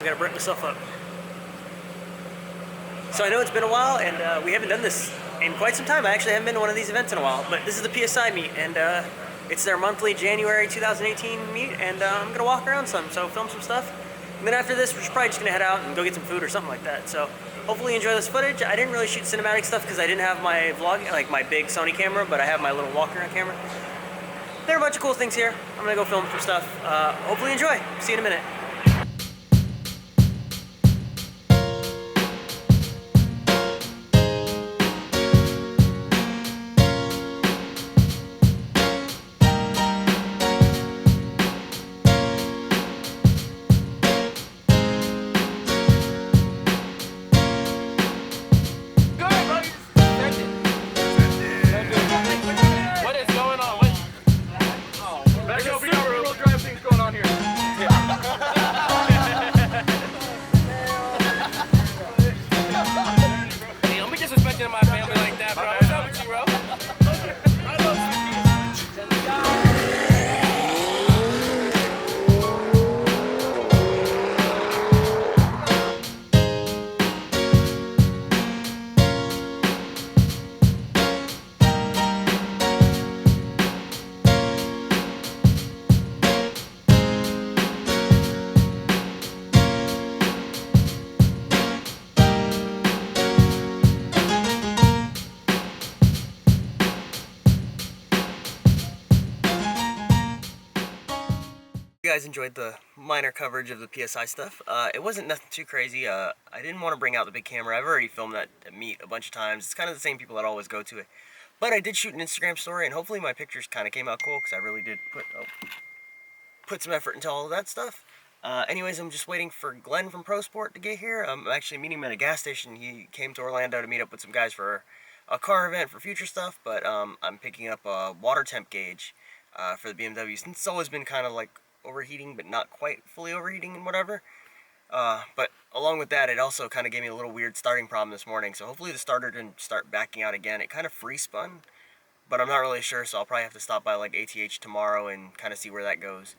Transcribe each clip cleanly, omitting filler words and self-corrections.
gotta brighten myself up. So I know it's been a while, and we haven't done this in quite some time. I actually haven't been to one of these events in a while, but this is the PSI meet, and it's their monthly January 2018 meet, and I'm gonna walk around some, so film some stuff. And then after this, we're probably just gonna head out and go get some food or something like that. So hopefully you enjoy this footage. I didn't really shoot cinematic stuff because I didn't have my vlog, like my big Sony camera, but I have my little walk around camera. There are a bunch of cool things here. I'm gonna go film some stuff. Hopefully you enjoy. See you in a minute. You guys enjoyed the minor coverage of the PSI stuff. It wasn't nothing too crazy. I didn't want to bring out the big camera. I've already filmed that meet a bunch of times. It's kind of the same people that always go to it. But I did shoot an Instagram story, and hopefully my pictures kind of came out cool, because I really did put some effort into all of that stuff. Anyways, I'm just waiting for Glen from ProSport to get here. I'm actually meeting him at a gas station. He came to Orlando to meet up with some guys for a car event for future stuff, but I'm picking up a Water Temp gauge for the BMW, since it's always been kind of like overheating, but not quite fully overheating and whatever. But along with that, it also kind of gave me a little weird starting problem this morning, so hopefully the starter didn't start backing out again. It kind of free spun, but I'm not really sure, so I'll probably have to stop by like ATH tomorrow and kind of see where that goes.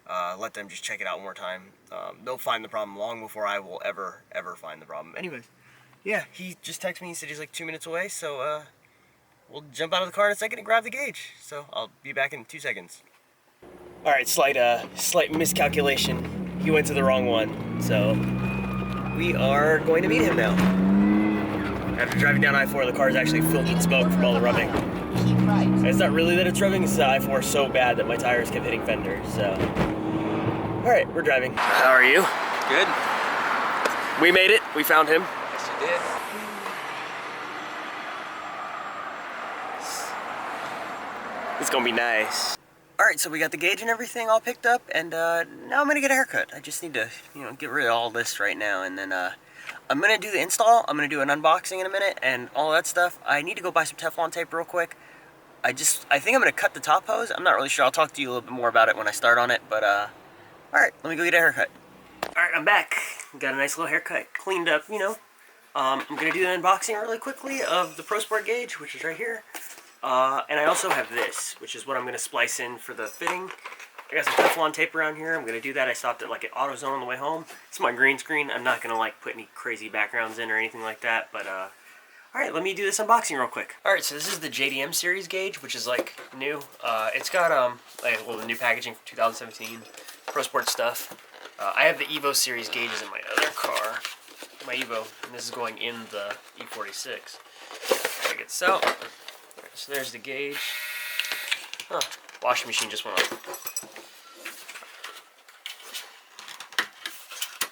Let them just check it out one more time. They'll find the problem long before I will ever find the problem. Anyways, yeah, he just texted me. He said he's like 2 minutes away, so we'll jump out of the car in a second and grab the gauge. So I'll be back in 2 seconds. All right, slight miscalculation. He went to the wrong one, so we are going to meet him now. After driving down I-4, the car is actually filled with smoke from all the rubbing. And it's not really that it's rubbing, it's that I-4 is so bad that my tires kept hitting fenders, so. All right, we're driving. How are you? Good. We made it, we found him. Yes, you did. It's gonna be nice. All right, so we got the gauge and everything all picked up, and now I'm gonna get a haircut. I just need to, get rid of all this right now, and then I'm gonna do the install. I'm gonna do an unboxing in a minute and all that stuff. I need to go buy some Teflon tape real quick. I think I'm gonna cut the top hose. I'm not really sure. I'll talk to you a little bit more about it when I start on it, but all right, let me go get a haircut. All right, I'm back. Got a nice little haircut, cleaned up, I'm gonna do the unboxing really quickly of the ProSport gauge, which is right here. And I also have this, which is what I'm going to splice in for the fitting. I got some Teflon tape around here. I'm going to do that. I stopped at like an AutoZone on the way home. It's my green screen. I'm not going to like put any crazy backgrounds in or anything like that. But alright, let me do this unboxing real quick. Alright, so this is the JDM Series gauge, which is like new. It's got the new packaging from 2017. ProSport stuff. I have the Evo Series gauges in my other car. My Evo. And this is going in the E46. Gotta get this out. So there's the gauge. Huh, washing machine just went off.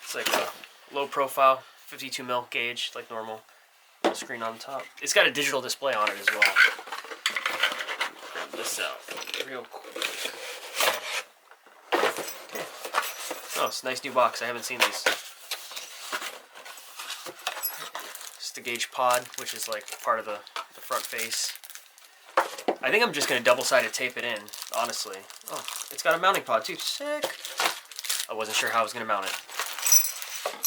It's like a low profile 52 mil gauge, like normal. Little screen on top. It's got a digital display on it as well. Grab this out real quick. Okay. Oh, it's a nice new box. I haven't seen these. It's the gauge pod, which is like part of the front face. I think I'm just going to double-sided tape it in, honestly. Oh, it's got a mounting pod too. Sick! I wasn't sure how I was going to mount it.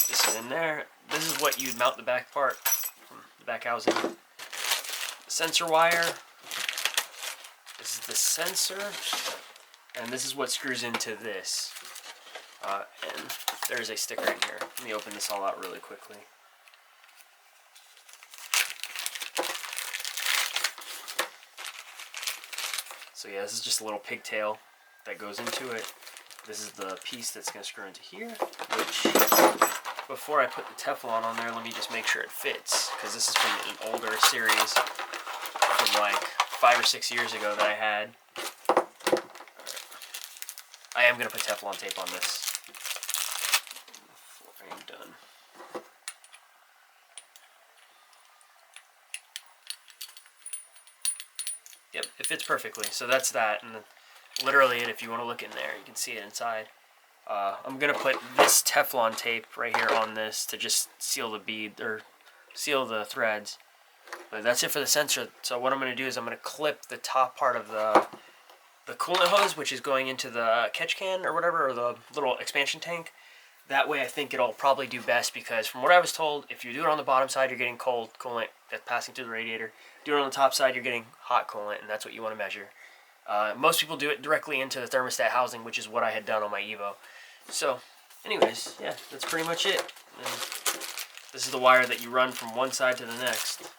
This is in there. This is what you'd mount the back part, the back housing. The sensor wire. This is the sensor. And this is what screws into this. And there's a sticker in here. Let me open this all out really quickly. So yeah, this is just a little pigtail that goes into it. This is the piece that's going to screw into here, which, before I put the Teflon on there, let me just make sure it fits, because this is from an older series from like 5 or 6 years ago that I had. I am going to put Teflon tape on this before I'm done. Yep, it fits perfectly. So that's that, and literally, if you want to look in there, you can see it inside. I'm going to put this Teflon tape right here on this to just seal the bead, or seal the threads. But that's it for the sensor. So what I'm going to do is I'm going to clip the top part of the coolant hose, which is going into the catch can or whatever, or the little expansion tank. That way I think it'll probably do best, because from what I was told, if you do it on the bottom side, you're getting cold coolant that's passing through the radiator. Do it on the top side, you're getting hot coolant, and that's what you want to measure. Most people do it directly into the thermostat housing, which is what I had done on my Evo. So, anyways, yeah, that's pretty much it. And this is the wire that you run from one side to the next.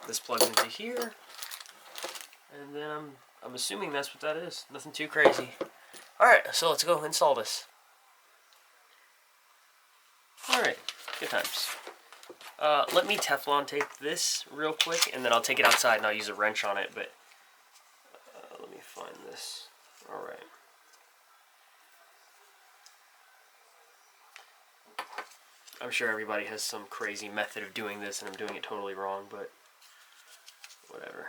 This plugs into here, and then I'm assuming that's what that is. Nothing too crazy. Alright, so let's go install this. Alright, good times. Let me Teflon tape this real quick, and then I'll take it outside and I'll use a wrench on it, but let me find this. Alright. I'm sure everybody has some crazy method of doing this, and I'm doing it totally wrong, but whatever.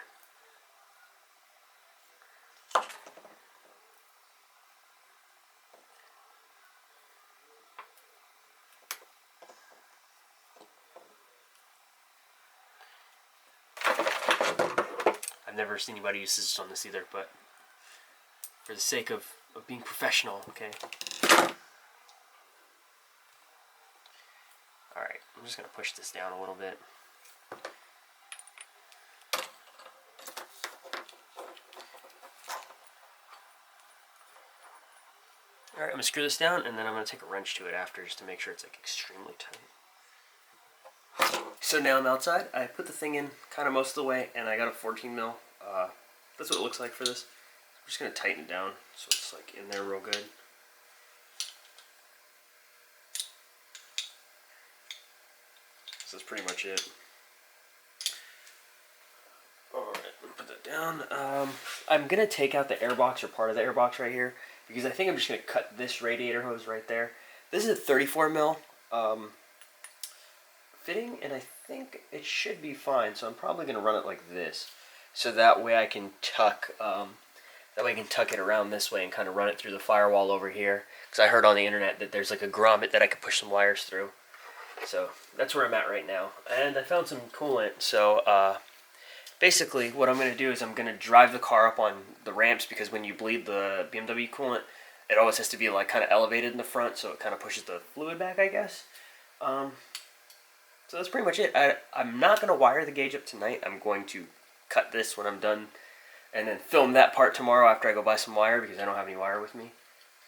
I've never seen anybody use scissors on this either, but for the sake of being professional, okay? Alright, I'm just going to push this down a little bit. Alright, I'm going to screw this down, and then I'm going to take a wrench to it after, just to make sure it's like extremely tight. So now I'm outside. I put the thing in kind of most of the way, and I got a 14 mil. That's what it looks like for this. I'm just going to tighten it down so it's like in there real good. So that's pretty much it. Alright, put that down. I'm going to take out the airbox, or part of the airbox right here, because I think I'm just going to cut this radiator hose right there. This is a 34 mil fitting, and I think it should be fine, so I'm probably going to run it like this. So that way I can tuck it around this way and kind of run it through the firewall over here. Because I heard on the internet that there's like a grommet that I could push some wires through. So that's where I'm at right now. And I found some coolant, so basically what I'm going to do is I'm going to drive the car up on the ramps, because when you bleed the BMW coolant, it always has to be like kind of elevated in the front, so it kind of pushes the fluid back, I guess. So that's pretty much it. I'm not going to wire the gauge up tonight. I'm going to cut this when I'm done, and then film that part tomorrow after I go buy some wire, because I don't have any wire with me.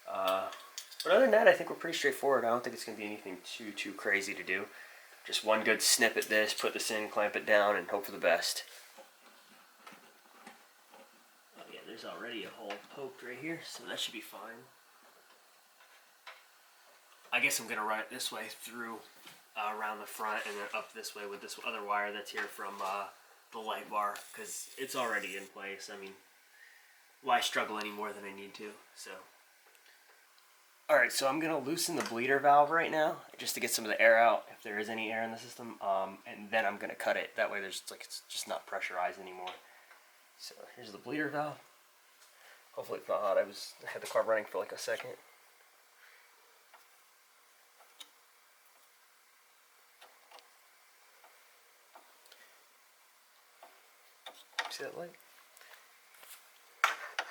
But other than that, I think we're pretty straightforward. I don't think it's going to be anything too crazy to do. Just one good snip at this, put this in, clamp it down, and hope for the best. Oh yeah, there's already a hole poked right here, so that should be fine. I guess I'm going to run it this way through around the front, and then up this way with this other wire that's here from the light bar, because it's already in place. I mean, why struggle any more than I need to? So, alright, so I'm going to loosen the bleeder valve right now, just to get some of the air out, if there is any air in the system, and then I'm going to cut it. That way it's just not pressurized anymore. So here's the bleeder valve. Hopefully it's not hot. I had the car running for like a second. See that light?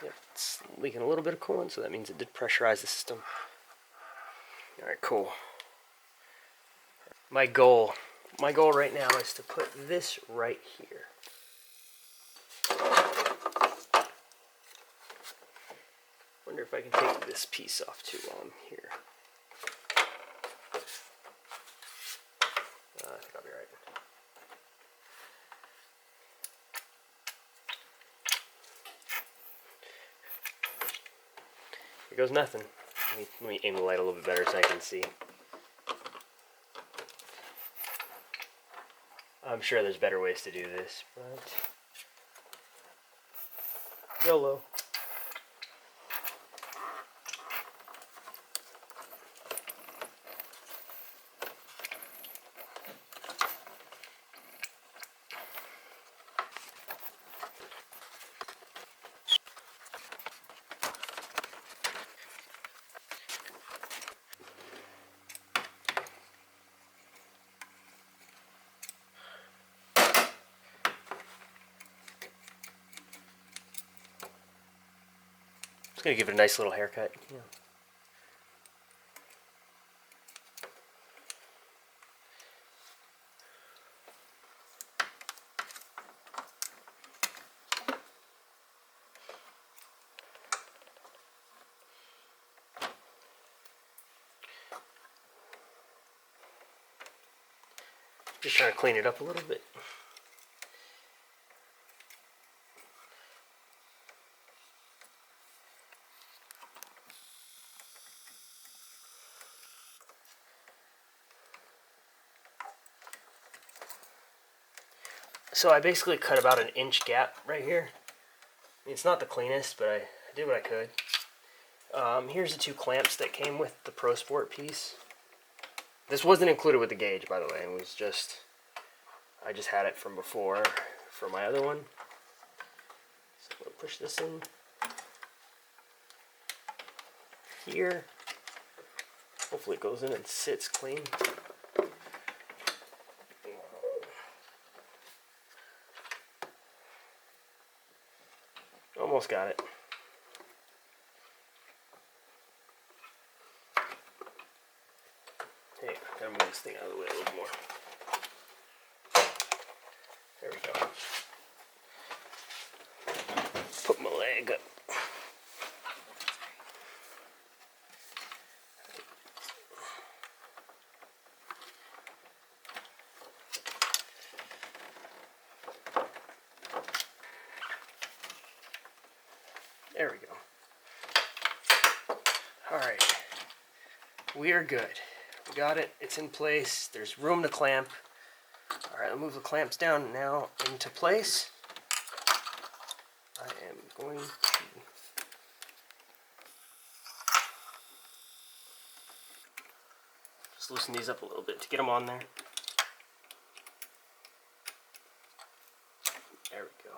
Yep, it's leaking a little bit of coolant, so that means it did pressurize the system. Alright, cool. My goal right now is to put this right here. wonder if I can take this piece off too while I'm here. I think I'll be right. Here goes nothing. Let me aim the light a little bit better so I can see. I'm sure there's better ways to do this, but YOLO. Just gonna give it a nice little haircut. Yeah. Just trying to clean it up a little bit. So I basically cut about an inch gap right here. I mean, it's not the cleanest, but I did what I could. Here's the two clamps that came with the ProSport piece. This wasn't included with the gauge, by the way. It was just, I just had it from before for my other one. So I'm gonna push this in here. Hopefully it goes in and sits clean. Almost got it. Hey, gotta move this thing out of the way a little more. There we go. Put my leg up. There we go. Alright. We are good. We got it. It's in place. There's room to clamp. Alright, I'll move the clamps down now into place. I am going to just loosen these up a little bit to get them on there. There we go.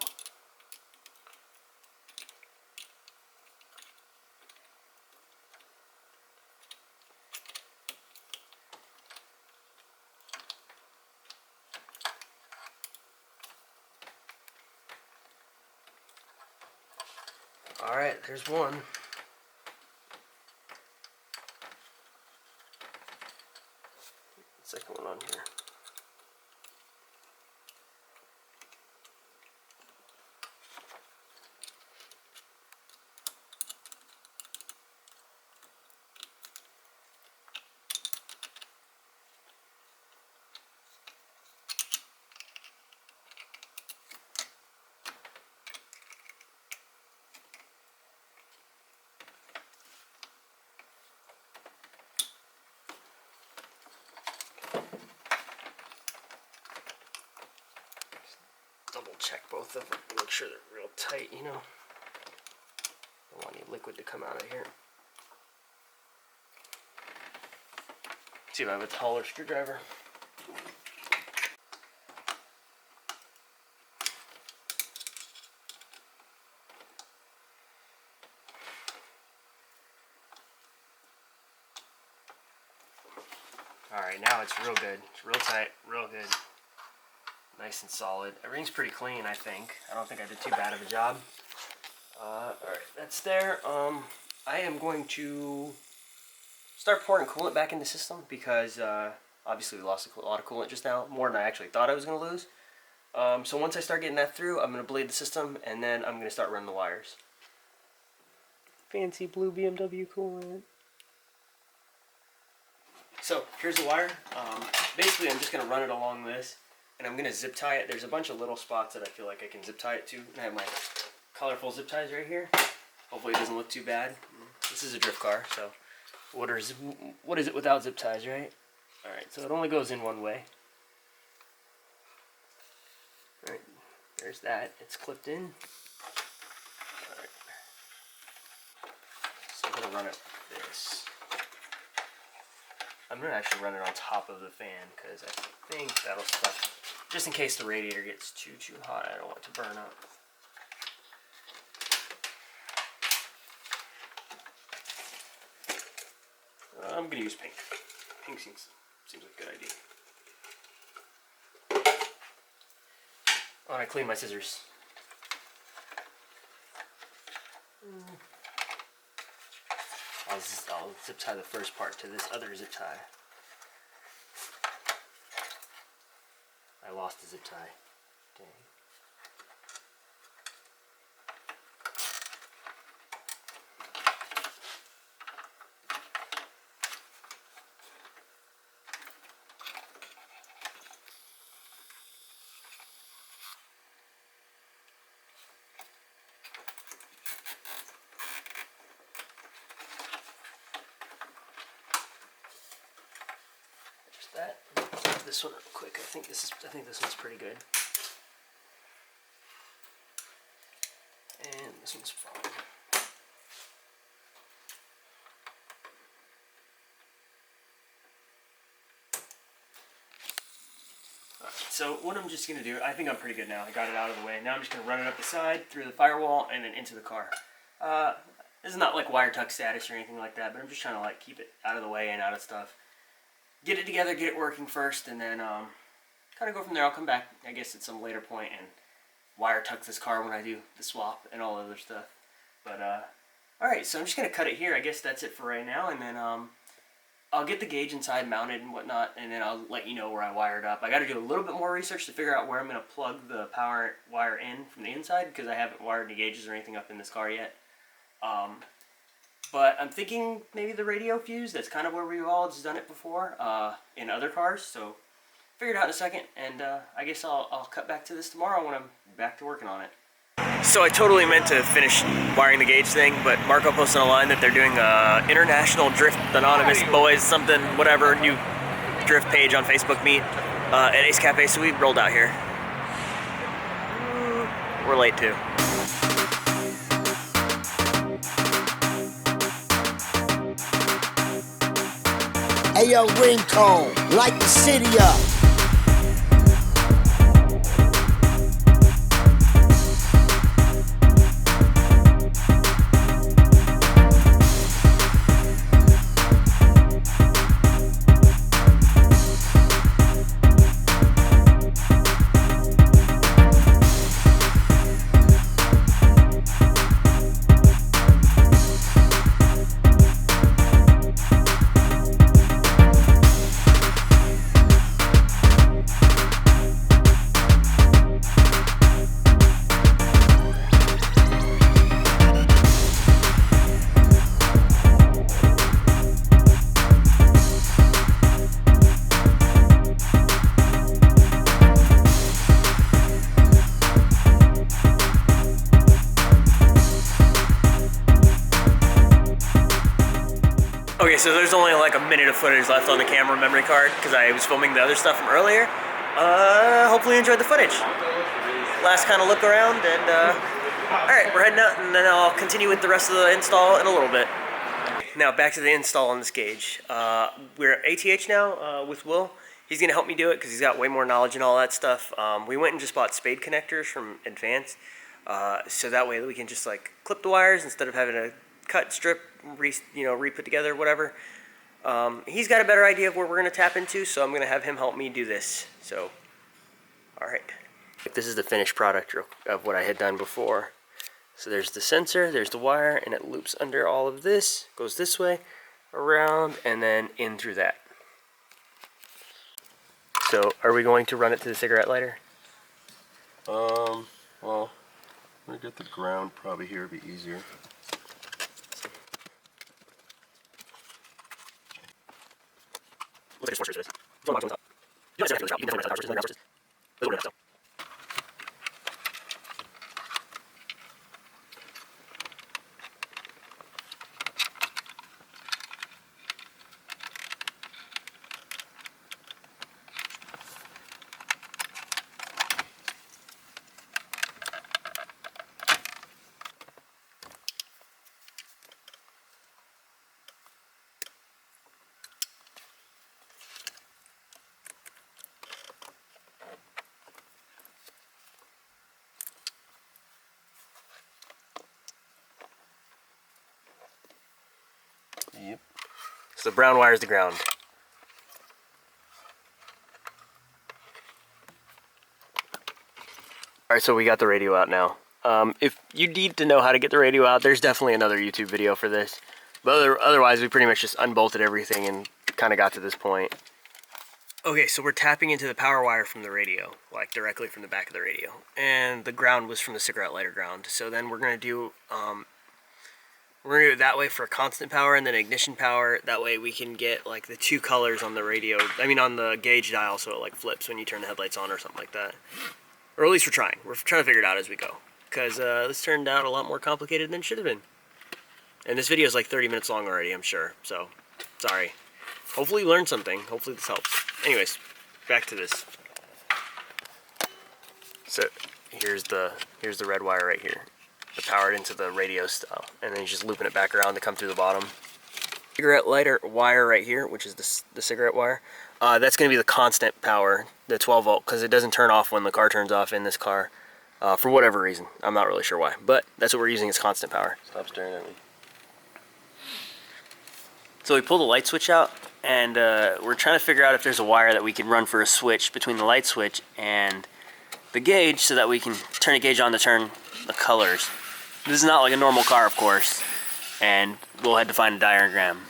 Alright, there's one. Second one on here. Double check both of them, make sure they're real tight, you know. Don't want any liquid to come out of here. See if I have a taller screwdriver. Alright, now it's real good. It's real tight, real good. Nice and solid. Everything's pretty clean, I think. I don't think I did too bad of a job. Alright, that's there. I am going to start pouring coolant back in the system because obviously we lost a lot of coolant just now, more than I actually thought I was going to lose. So once I start getting that through, I'm going to blade the system and then I'm going to start running the wires. fancy blue BMW coolant. So here's the wire. Basically, I'm just gonna run it along this, and I'm gonna zip tie it. There's a bunch of little spots that I feel like I can zip tie it to. And I have my colorful zip ties right here. Hopefully, it doesn't look too bad. This is a drift car, so what is it without zip ties, right? All right, so it only goes in one way. All right, there's that. It's clipped in. All right. So I'm gonna run it like this. I'm going to actually run it on top of the fan because I think that'll stop. Just in case the radiator gets too hot, I don't want it to burn up. I'm going to use pink. Pink seems like a good idea. Oh, and I cleaned my scissors. I'll zip tie the first part to this other zip tie. I lost the zip tie. Dang. That. This one real quick. I think this one's pretty good. And this one's fine. Alright, so what I'm just gonna do, I think I'm pretty good now. I got it out of the way. Now I'm just gonna run it up the side, through the firewall, and then into the car. This is not like wire tuck status or anything like that, but I'm just trying to like keep it out of the way and out of stuff. Get it together, get it working first, and then kind of go from there. I'll come back, I guess, at some later point and wire tuck this car when I do the swap and all other stuff. But, alright, so I'm just going to cut it here. I guess that's it for right now, and then I'll get the gauge inside mounted and whatnot, and then I'll let you know where I wired up. I got to do a little bit more research to figure out where I'm going to plug the power wire in from the inside, because I haven't wired any gauges or anything up in this car yet. But I'm thinking maybe the radio fuse. That's kind of where we've all just done it before in other cars. So figure it out in a second, and I guess I'll cut back to this tomorrow when I'm back to working on it. So I totally meant to finish wiring the gauge thing, but Marco posted online that they're doing International Drift Anonymous Boys something whatever new drift page on Facebook meet at Ace Cafe. So we rolled out here. We're late too. Hey yo, ringtone, light the city up. Okay, so there's only like a minute of footage left on the camera memory card because I was filming the other stuff from earlier. Hopefully you enjoyed the footage. Last kind of look around, and alright, we're heading out, and then I'll continue with the rest of the install in a little bit. Now back to the install on this gauge. We're at ATH now with Will. He's going to help me do it because he's got way more knowledge and all that stuff. We went and just bought spade connectors from Advance, so that way we can just like clip the wires instead of having to cut, strip, re-put together, whatever. He's got a better idea of where we're going to tap into, so I'm going to have him help me do this. So, alright. This is the finished product of what I had done before. So there's the sensor, there's the wire, and it loops under all of this, goes this way, around, and then in through that. So, are we going to run it to the cigarette lighter? Well, I'm gonna get the ground probably here, it'd be easier. Looks like it's SORCERY. It's on the top. You don't have to you can definitely rest out. There's a little bit of Yep. So the brown wire is the ground. Alright, so we got the radio out now. If you need to know how to get the radio out, there's definitely another YouTube video for this. But otherwise, we pretty much just unbolted everything and kind of got to this point. Okay, so we're tapping into the power wire from the radio, like directly from the back of the radio. And the ground was from the cigarette lighter ground. So then we're going to do it that way for constant power and then ignition power. That way we can get like the two colors on the radio, on the gauge dial, so it like flips when you turn the headlights on or something like that. Or at least we're trying. We're trying to figure it out as we go. Because this turned out a lot more complicated than it should have been. And this video is like 30 minutes long already, I'm sure. So, sorry. Hopefully you learned something. Hopefully this helps. Anyways, back to this. So, here's the red wire right here. Powered into the radio style. And then you're just looping it back around to come through the bottom. Cigarette lighter wire right here, which is the cigarette wire. That's going to be the constant power, the 12 volt, because it doesn't turn off when the car turns off in this car. For whatever reason. I'm not really sure why. But that's what we're using as constant power. Stop staring at me. So we pull the light switch out, and we're trying to figure out if there's a wire that we can run for a switch between the light switch and the gauge so that we can turn a gauge on to turn the colors. This is not like a normal car, of course, and we'll have to find a diagram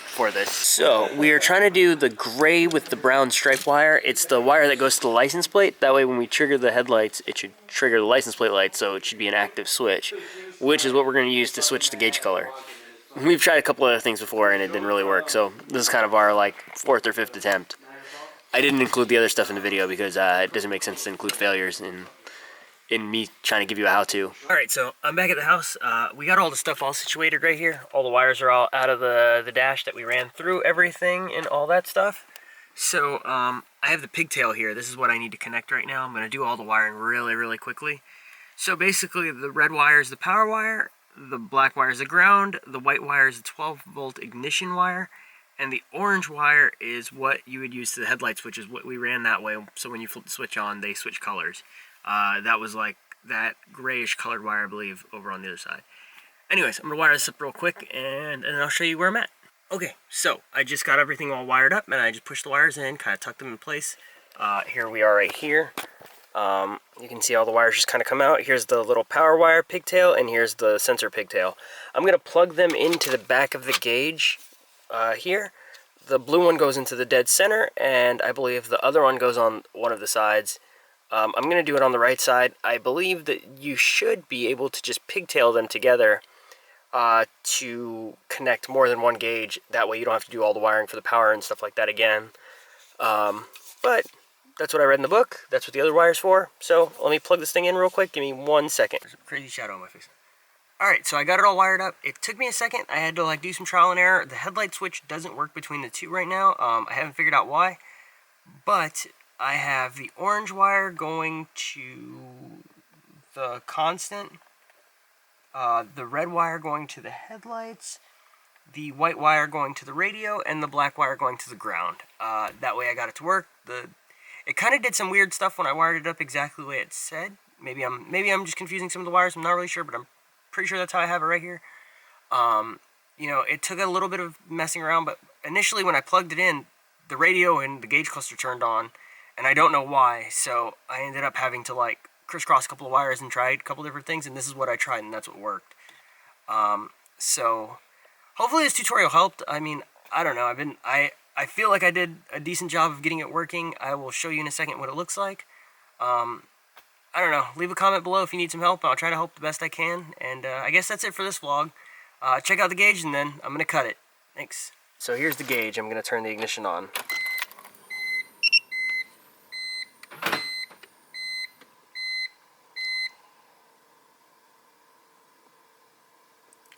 for this. So we are trying to do the gray with the brown stripe wire. It's the wire that goes to the license plate. That way when we trigger the headlights, it should trigger the license plate light, so it should be an active switch, which is what we're going to use to switch the gauge color. We've tried a couple other things before and it didn't really work, so this is kind of our like 4th or 5th attempt. I didn't include the other stuff in the video because it doesn't make sense to include failures in me trying to give you a how-to. Alright, so I'm back at the house. We got all the stuff all situated right here. All the wires are all out of the dash that we ran through everything and all that stuff. So I have the pigtail here. This is what I need to connect right now. I'm going to do all the wiring really, really quickly. So basically the red wire is the power wire, the black wire is the ground, the white wire is the 12 volt ignition wire, and the orange wire is what you would use to the headlights, which is what we ran that way. So when you flip the switch on, they switch colors. That was like that grayish colored wire, I believe, over on the other side. Anyways, I'm going to wire this up real quick, and then I'll show you where I'm at. Okay, so I just got everything all wired up, and I just pushed the wires in, kind of tucked them in place. Here we are right here. You can see all the wires just kind of come out. Here's the little power wire pigtail, and here's the sensor pigtail. I'm going to plug them into the back of the gauge here. The blue one goes into the dead center, and I believe the other one goes on one of the sides. I'm going to do it on the right side. I believe that you should be able to just pigtail them together to connect more than one gauge. That way you don't have to do all the wiring for the power and stuff like that again. But that's what I read in the book. That's what the other wire's for. So let me plug this thing in real quick. Give me 1 second. There's a crazy shadow on my face. Alright, so I got it all wired up. It took me a second. I had to like do some trial and error. The headlight switch doesn't work between the two right now. I haven't figured out why. But I have the orange wire going to the constant, the red wire going to the headlights, the white wire going to the radio, and the black wire going to the ground. That way I got it to work. It kind of did some weird stuff when I wired it up exactly the way it said. Maybe I'm just confusing some of the wires. I'm not really sure, but I'm pretty sure that's how I have it right here. You know, it took a little bit of messing around, but initially when I plugged it in, the radio and the gauge cluster turned on, and I don't know why, so I ended up having to like crisscross a couple of wires and try a couple different things, and this is what I tried, and that's what worked. So hopefully this tutorial helped. I mean, I don't know. I feel like I did a decent job of getting it working. I will show you in a second what it looks like. I don't know. Leave a comment below if you need some help. I'll try to help the best I can. And I guess that's it for this vlog. Check out the gauge, and then I'm going to cut it. Thanks. So here's the gauge. I'm going to turn the ignition on.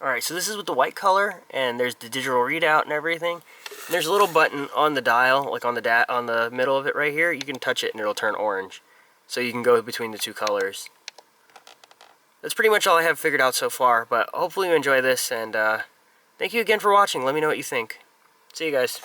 Alright, so this is with the white color, and there's the digital readout and everything. And there's a little button on the dial, like on the middle of it right here. You can touch it and it'll turn orange. So you can go between the two colors. That's pretty much all I have figured out so far, but hopefully you enjoy this, and thank you again for watching. Let me know what you think. See you guys.